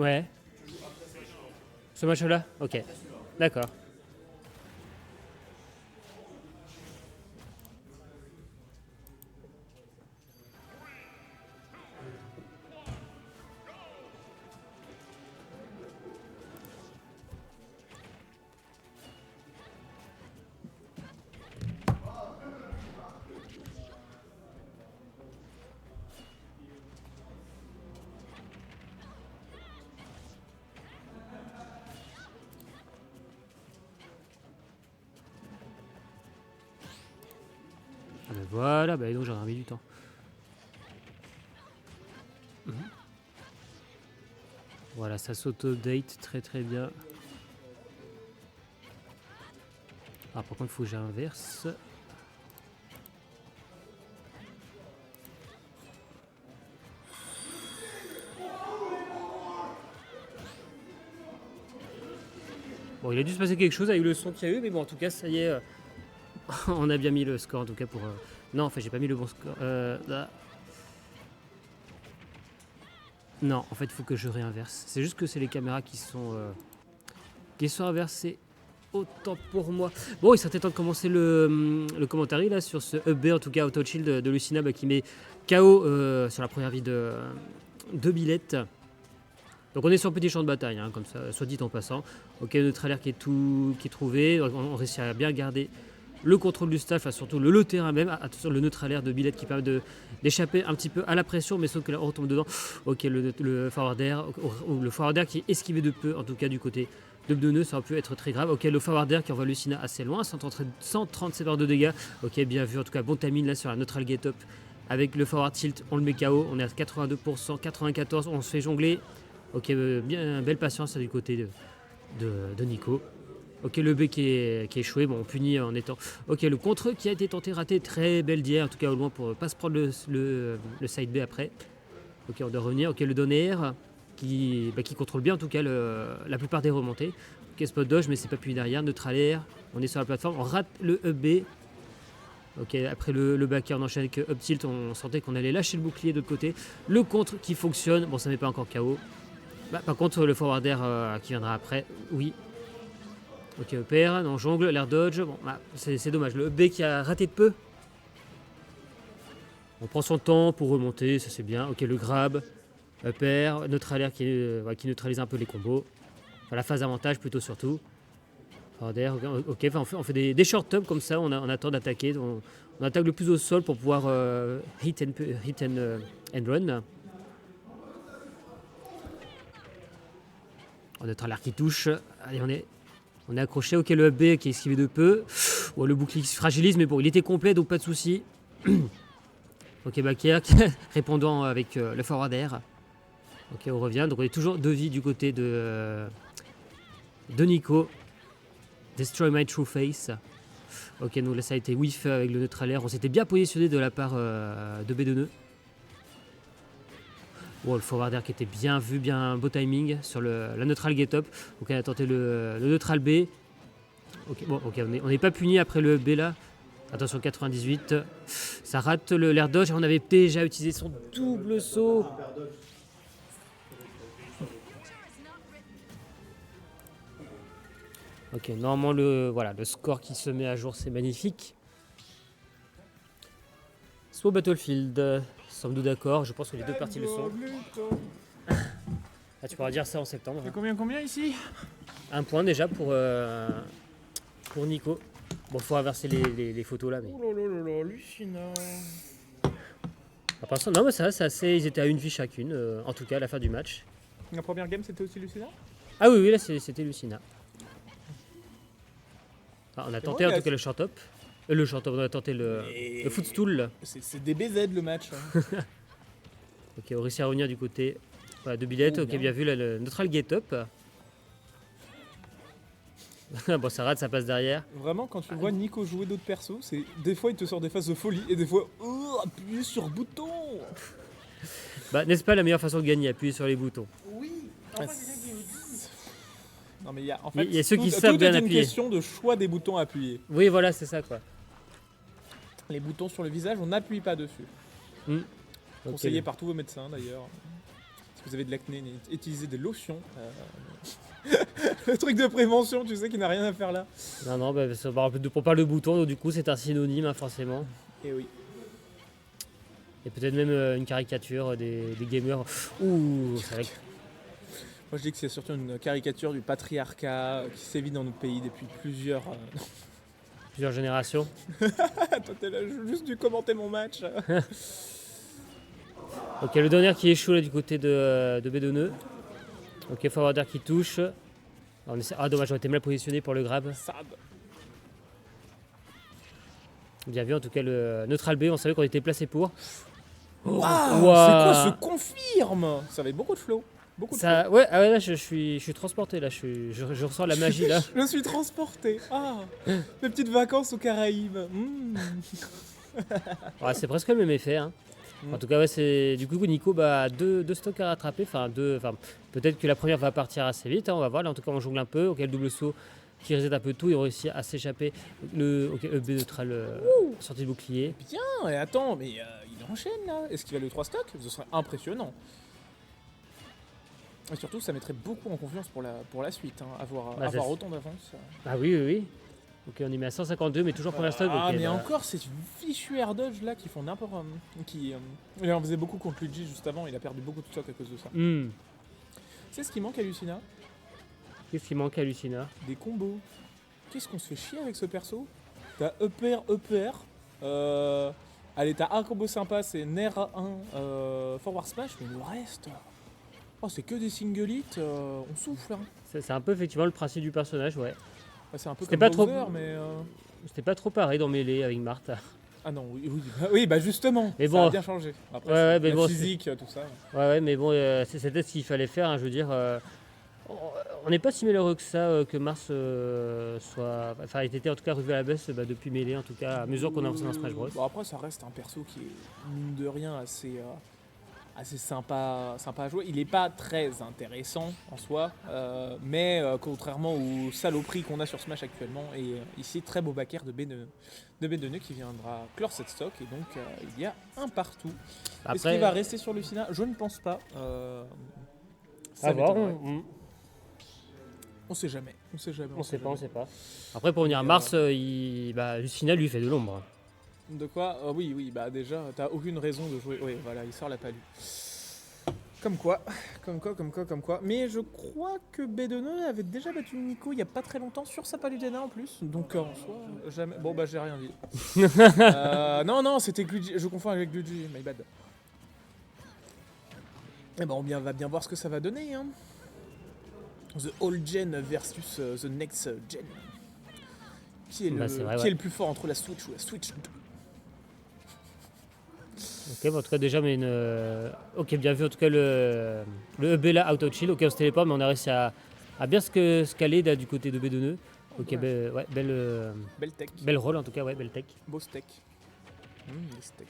Ouais. Ce match-là? Ok. D'accord. Ah ben voilà, bah donc j'aurais mis du temps. Voilà, ça s'auto-update très très bien. Ah, par contre, il faut que j'inverse. Bon, il a dû se passer quelque chose avec le son qu'il y a eu, mais bon, en tout cas, ça y est, on a bien mis le score, en tout cas, pour... Non, enfin, j'ai pas mis le bon score. Là. Non, en fait, il faut que je réinverse. C'est juste que c'est les caméras qui sont inversées. Autant pour moi. Bon, il serait temps de commencer le commentaire là sur ce EB, en tout cas Auto Shield de Lucina qui met KO sur la première vie de Billette. Donc on est sur un petit champ de bataille, hein, comme ça, soit dit en passant. Ok, le neutre alert qui est trouvé. On réussit à bien garder le contrôle du staff, surtout le terrain même. Attention, le neutre alert de Billette qui permet d'échapper un petit peu à la pression, mais sauf que là on retombe dedans. Ok, le forward air, le forward air qui est esquivé de peu, en tout cas du côté de Bdeneux, ça aurait pu être très grave. Ok, le forward air qui envoie Lucina assez loin, 137 barres de dégâts. Ok, bien vu, en tout cas bon timing là sur la neutral get up. Avec le forward tilt, on le met KO, on est à 82%, 94%, on se fait jongler. Ok, bien belle patience du côté de Nico. Ok, le B qui est échoué, bon, on punit en étant... Ok, le contre qui a été tenté, raté, très belle d'hier, en tout cas au loin pour ne pas se prendre le side B après. Ok, on doit revenir. Ok, le donner qui contrôle bien en tout cas la plupart des remontées. Ok, spot dodge, mais c'est pas puni derrière. Neutral air, on est sur la plateforme, on rate le up B. Ok, après le back air, on enchaîne avec up tilt, on sentait qu'on allait lâcher le bouclier de l'autre côté. Le contre qui fonctionne, bon, ça n'est pas encore KO. Par contre, le forward air qui viendra après, oui. Ok, EPR, non, jongle, l'air dodge. Bon, c'est dommage. Le B qui a raté de peu. On prend son temps pour remonter, ça c'est bien. Ok, le grab, EPR, neutral air qui neutralise un peu les combos. Enfin, la phase d'avantage plutôt surtout. Forward air, ok, enfin, on fait des short tubs comme ça, on attend d'attaquer. On attaque le plus au sol pour pouvoir hit and run. Neutral air qui touche. Allez, on est accroché. Ok, le B qui est esquivé de peu. Oh, le bouclier se fragilise, mais bon, il était complet, donc pas de souci. Ok, Baker répondant avec le forward air. Ok, on revient. Donc on est toujours 2 vies du côté de Nico. Destroy my true face. Ok, donc là ça a été whiff avec le neutral air. On s'était bien positionné de la part de B2. Oh, le forward air qui était bien vu, bien beau timing sur la neutral get up. Ok, on a tenté le neutral B. Ok, bon, ok, on n'est pas puni après le B là. Attention, 98. Ça rate l'air dodge. On avait déjà utilisé son double saut. Ok, normalement le score qui se met à jour, c'est magnifique. Soit Battlefield, sommes-nous d'accord? Je pense que les deux parties le sont. Ah, tu pourras dire ça en septembre. C'est combien ici? Un point déjà pour Nico. Bon, faut inverser les photos là, mais. Oh là là là, Lucina. Après ça, non, mais ça, c'est assez. Ils étaient à une vie chacune, en tout cas à la fin du match. La première game c'était aussi Lucina? Ah oui, là c'était Lucina. Ah, on a tenté en tout cas le short up. Le short up, on a tenté le footstool. C'est des BZ le match. Ok, on réussit à revenir du côté de Billette. Ok, bien vu, là, le neutral get up. Bon, ça rate, ça passe derrière. Vraiment, quand tu vois Nico jouer d'autres persos, c'est des fois il te sort des phases de folie et des fois appuyer sur bouton. N'est-ce pas la meilleure façon de gagner, appuyer sur les boutons? Oui. Non mais il y a ceux qui savent bien appuyer. C'est une question de choix des boutons à appuyer. Oui, voilà, c'est ça quoi. Les boutons sur le visage, on n'appuie pas dessus. Conseillé par tous vos médecins d'ailleurs. Si Si vous avez de l'acné, utilisez des lotions. Le truc de prévention, tu sais, qui n'a rien à faire là. Non, bah, on parle de boutons, donc du coup c'est un synonyme hein, forcément. Et oui. Et peut-être même une caricature des gamers. Ouh, c'est vrai que Moi je dis que c'est surtout une caricature du patriarcat qui sévit dans notre pays depuis plusieurs... plusieurs générations. Toi t'es là, j'ai juste dû commenter mon match. Ok, le dernier qui échoue là du côté de Bédonneux. Ok, forwarder qui touche. Ah dommage, j'aurais été mal positionné pour le grab. Sad. Bien vu en tout cas le neutral B, on savait qu'on était placé pour. Waouh, Ouah. c'est quoi ce confirme? Ça avait beaucoup de flow. Beaucoup de Ça, ouais, ah ouais, là je suis transporté, là je ressens la magie là. Je suis transporté. Ah, mes petites vacances aux Caraïbes. Ouais, c'est presque le même effet. Hein. En tout cas, ouais, c'est du coup Nico a deux stocks à rattraper. Peut-être que la première va partir assez vite. Hein, on va voir. Là, en tout cas, on jongle un peu. Ok, le double saut qui reset un peu tout. Il réussit à s'échapper. Ok, EB neutral sortie de bouclier. Bien. Et attends, mais il enchaîne là. Est-ce qu'il va le 3 stocks? Ce serait impressionnant. Et surtout, ça mettrait beaucoup en confiance pour la suite. Hein, avoir autant d'avance. Ah oui. Ok, on y met à 152, mais toujours première stock. Ah, okay, mais encore, c'est fichu air dodge là qui font n'importe quoi. Il en faisait beaucoup contre Luigi juste avant, il a perdu beaucoup de stock à cause de ça. C'est ce qui manque à Lucina? Qu'est-ce qui manque à Lucina? Des combos. Qu'est-ce qu'on se fait chier avec ce perso? T'as EPR. Allez, t'as un combo sympa, c'est Nair 1 Forward Smash, mais le reste. Oh, c'est que des single hits, on souffle. Hein. C'est un peu effectivement le principe du personnage, ouais. C'est un peu C'était comme pas Bowser, trop... mais... C'était pas trop pareil dans Melee avec Marthe. Ah non, oui, bah justement, mais ça bon, a bien changé. Après, ouais, mais la bon, physique, tout ça. Ouais, mais bon, c'était ce qu'il fallait faire. Hein, je veux dire, on n'est pas si malheureux que ça que Mars soit... Enfin, ait été en tout cas revu à la baisse depuis Melee, en tout cas, à mesure qu'on avance dans Smash Bros. Bon, après, ça reste un perso qui est, mine de rien, assez sympa à jouer. Il n'est pas très intéressant en soi, mais contrairement aux saloperies qu'on a sur Smash actuellement, et ici, très beau backer de B2 qui viendra clore cette stock, et donc il y a un partout. Après, est-ce qu'il va rester sur Lucina? Je ne pense pas. À voir, on sait jamais. On sait pas. Après, pour venir à Mars, Lucina lui fait de l'ombre. De quoi? Oui, bah déjà, t'as aucune raison de jouer. Oui, voilà, il sort la palue. Comme quoi. Mais je crois que B2 avait déjà battu Nico il y a pas très longtemps sur sa paludena en plus. Donc en soi, jamais. Bon, bah j'ai rien dit. Non, c'était Gluji. Je confonds avec Gluji, my bad. Eh ben, on va bien voir ce que ça va donner. Hein. The Old Gen versus The Next Gen. Qui est le plus fort entre la Switch ou la Switch 2? Ok, bon, en tout cas déjà, mais ok, bien vu en tout cas le EB là, out of shield. Ok, on se téléporte, mais on a réussi à bien se caler là, du côté de B2. Ok, ouais. Belle tech. Belle roll en tout cas, ouais, belle tech. Beau steak. Les steaks.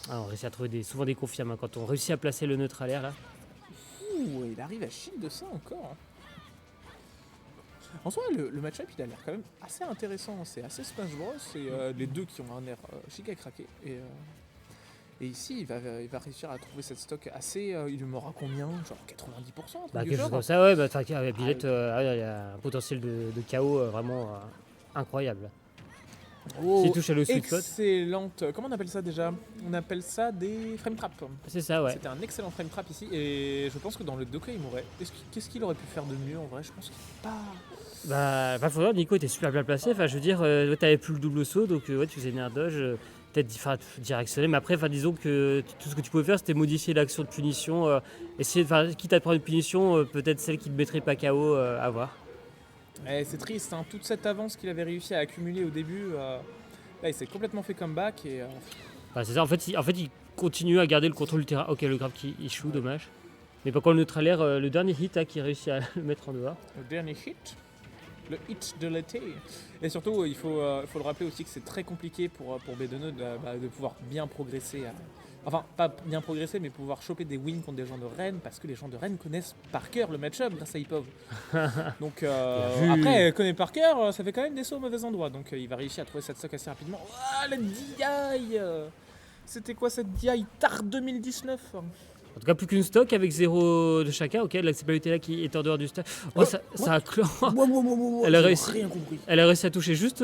Ah, on réussit à trouver souvent des confirmes hein, quand on réussit à placer le neutral air là. Ouh, il arrive à shield de ça encore. Hein. En soi, le match-up il a l'air quand même assez intéressant. C'est assez Smash Bros. C'est les deux qui ont un air chic à craquer. Et ici, il va réussir à trouver cette stock assez. Il lui m'aura combien? Genre 90%? Quelque chose comme ça, ouais. Billette, il y a un potentiel de KO vraiment incroyable. S'il touche à le sweet spot. Excellente. Comment on appelle ça déjà? On appelle ça des frame traps. C'est ça, ouais. C'était un excellent frame trap ici. Et je pense que dans le Doka, il mourrait. Qu'est-ce qu'il aurait pu faire de mieux en vrai? Je pense qu'il n'est pas. Faut voir, Nico était super bien placé. Enfin, je veux dire, t'avais plus le double saut, donc tu faisais une air dodge. Peut-être directionner, mais après, disons que tout ce que tu pouvais faire, c'était modifier l'action de punition. Essayer quitte à te prendre une punition, peut-être celle qui te mettrait pas KO à voir. C'est triste, hein. Toute cette avance qu'il avait réussi à accumuler au début, là il s'est complètement fait comeback et. C'est ça, en fait, il continue à garder le contrôle du terrain. Ok, le grab qui échoue, dommage. Mais par contre, le neutral air, le dernier hit qui réussit à le mettre en dehors. Le dernier hit, le hit de l'été. Et surtout, il faut le rappeler aussi que c'est très compliqué pour B2 de pouvoir bien progresser. Enfin, pas bien progresser, mais pouvoir choper des wins contre des gens de Rennes, parce que les gens de Rennes connaissent par cœur le match-up grâce à Ipov. Donc après, connaître par cœur, ça fait quand même des sauts au mauvais endroit. Donc il va réussir à trouver cette stock assez rapidement. Oh, la DI C'était quoi cette DI Tard 2019? En tout cas, plus qu'une stock avec 0 de chacun. Ok, là, c'est Palutena qui est en dehors du stack. Oh, ça a clan. Elle a J'ai réussi. rien compris. Elle a réussi à toucher juste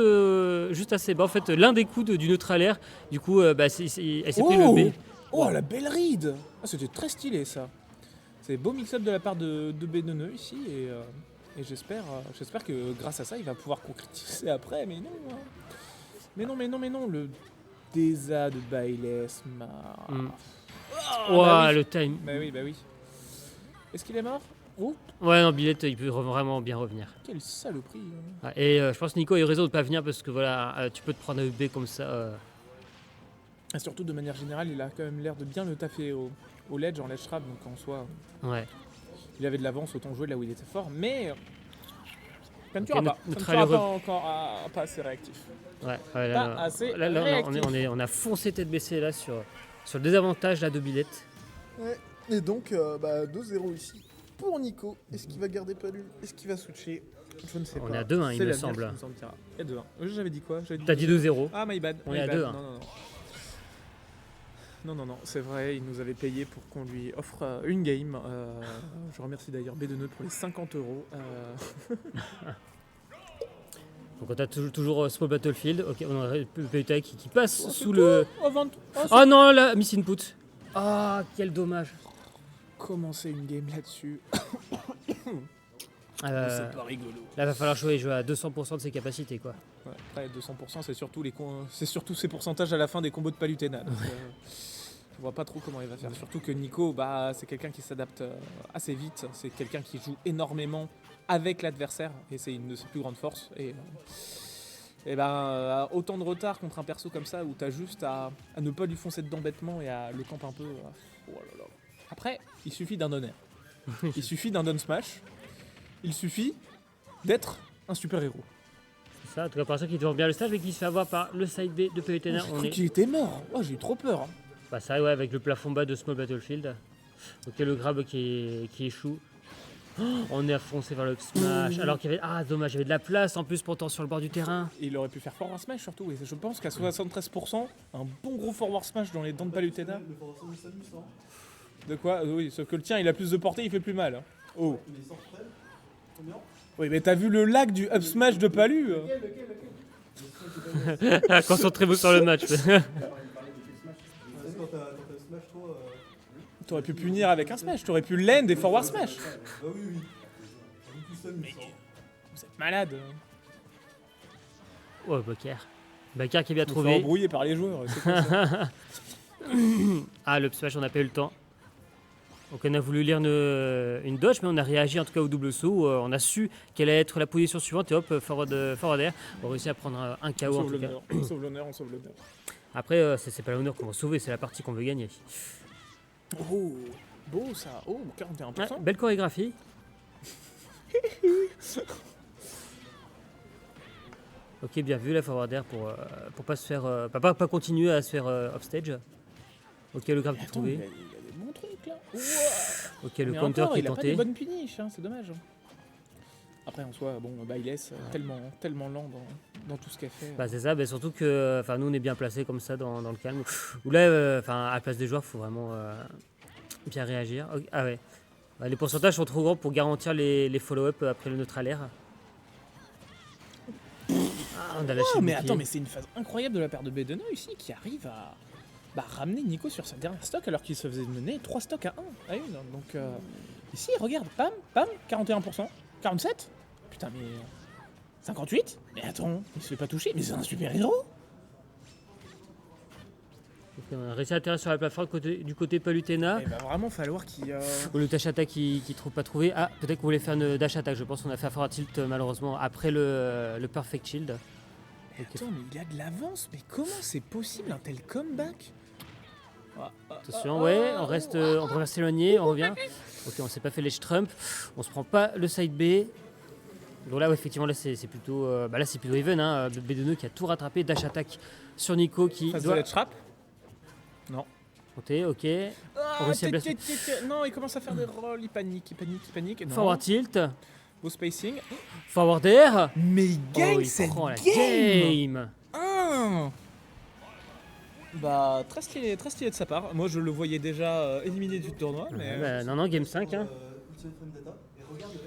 assez bas. En fait, l'un des coups du neutralaire. Du coup, elle s'est pris le B. Oh, la belle ride. Ah, c'était très stylé ça. C'est beau mix-up de la part de Bedonneux ici et j'espère que grâce à ça il va pouvoir concrétiser après, mais non. Hein. Mais non, le Deza de Bayless. Ouah, oui. le time. Bah oui. Est-ce qu'il est mort? Oh, Ouais, non, Billette, il peut vraiment bien revenir. quelle saloperie. Hein. Ouais, et je pense que Nico a eu raison de ne pas venir parce que voilà, tu peux te prendre un UB comme ça. Et surtout de manière générale, il a quand même l'air de bien le taffer au ledge, en ledge trap, donc en soi, Ouais. il avait de l'avance, autant jouer là où il était fort, mais ça ne Ok, tuera pas. notre Ça ne tuera allure- pas encore pas assez réactif. Ouais, Pas là, assez là, réactif. on a foncé tête baissée là sur le désavantage là, de Billette. Ouais. Et donc, 2-0 ici pour Nico. Est-ce qu'il va garder Palu? Est-ce qu'il va switcher? Je ne sais pas. On est à 2-1, il C'est me l'avenir semble. qui nous en dira. Il y a 2-1. J'avais dit quoi? T'as dit 2-0. Ah, my bad. On my est à bad. 2-1. Non, c'est vrai, il nous avait payé pour qu'on lui offre une game. Je remercie d'ailleurs B2Node pour les 50 euros. Donc on a toujours Small Battlefield. Ok, on a Peuta qui passe Oh, c'est sous tout. le. Oh, 20. Oh, Oh non, là, miss input. Ah, quel dommage. commencer une game là-dessus. Euh, C'est pas rigolo. Là, va falloir jouer à 200% de ses capacités, quoi. Ouais, après, 200%, c'est surtout ces pourcentages à la fin des combos de Palutena. Donc, je vois pas trop comment il va faire. Surtout que Nico, c'est quelqu'un qui s'adapte assez vite. C'est quelqu'un qui joue énormément avec l'adversaire et c'est une de ses plus grandes forces. Et autant de retard contre un perso comme ça où t'as juste à ne pas lui foncer dedans bêtement et à le camp un peu. Oh là là. Après, il suffit d'un honneur. Il suffit d'un down smash. Il suffit d'être un super héros. C'est ça, en tout cas, pour ça qui devant bien le stage, mais qui se fait avoir par le side B de Pelutena. J'ai On cru est. qu'il était mort. Oh, j'ai eu trop peur. Bah, ça, ouais, avec le plafond bas de Small Battlefield. Ok, le grab qui échoue. Oh, on est à foncer vers le smash. Alors qu'il y avait. Ah, dommage, il y avait de la place en plus pourtant sur le bord du terrain. Et il aurait pu faire forward smash surtout. Et je pense qu'à 73%, un bon gros forward smash dans les dents de Palutena. De quoi? Oui, sauf que le tien il a plus de portée, il fait plus mal. Oh. Oui, mais t'as vu le lag du up smash de Palu? Concentrez-vous sur le match. T'aurais pu punir avec un smash, t'aurais pu land et forward smash. Mais vous êtes malade. Oh, Bakar. Bakar qui est bien Vous faites trouvé. embrouiller par les joueurs. C'est quoi ça? Ah, le smash, on n'a pas eu le temps. Donc on a voulu lire une dodge, mais on a réagi en tout cas au double saut. On a su quelle allait être la position suivante et hop, forward air. On a réussi à prendre un On KO en sauve tout cas. l'honneur, on sauve l'honneur, on sauve l'honneur. Après, c'est pas l'honneur qu'on va sauver, c'est la partie qu'on veut gagner. Oh, beau ça. Oh, 41%. Ouais, belle chorégraphie. Ok, bien vu la forward air pour pas se faire, pas continuer à se faire offstage. Ok, le grab qui est Attends, trouvé. il y a des bons trucs là. Ouah. Ok, le Mais counter encore, qui est il a pas tenté. des bonnes puniches, hein, c'est dommage. Après, en soi, bon, il laisse tellement lent dans tout ce qu'elle fait. Bah c'est ça, bah surtout que nous on est bien placés comme ça dans le calme. Où là, à la place des joueurs, il faut vraiment bien réagir. Ok, ah ouais. Bah, les pourcentages sont trop grands pour garantir les follow-up après le neutral air. Ah, on a lâché Oh, le mais bouclier. attends, mais c'est une phase incroyable de la paire de Bedeno ici qui arrive à ramener Nico sur sa dernière stock alors qu'il se faisait mener 3 stocks à 1 à 1. Donc ici, regarde, pam, 41%, 47%. Putain, mais 58%. Mais attends, il se fait pas toucher, mais c'est un super héros. Ok, on a réussi à atterrir sur la plateforme du côté Palutena. Il va vraiment falloir qu'il... Ou le dash attack qui trouve pas trouvé. Ah, peut-être qu'on voulait faire une dash attack. Je pense qu'on a fait un forward tilt malheureusement après le perfect shield. Ok. Attends, mais il a de l'avance, mais comment c'est possible un tel comeback? Attention, ouais, on préfère s'éloigner, on revient. Ok, on s'est pas fait les Trump, on se prend pas le side B. Donc là, ouais, effectivement, là c'est plutôt, là c'est plutôt even. Hein. B2 qui a tout rattrapé, dash attack sur Nico qui Face doit de la trap. Non. monter. Ok, on réussit à blesser. Non, il commence à faire des rolls, il panique. Non. Forward tilt, Beau spacing. forward air. Mais il gagne Il cette prend la game. game. Ah. Bah, très stylé de sa part. Moi, je le voyais déjà éliminé du tournoi, mais Non, game 5. Hein.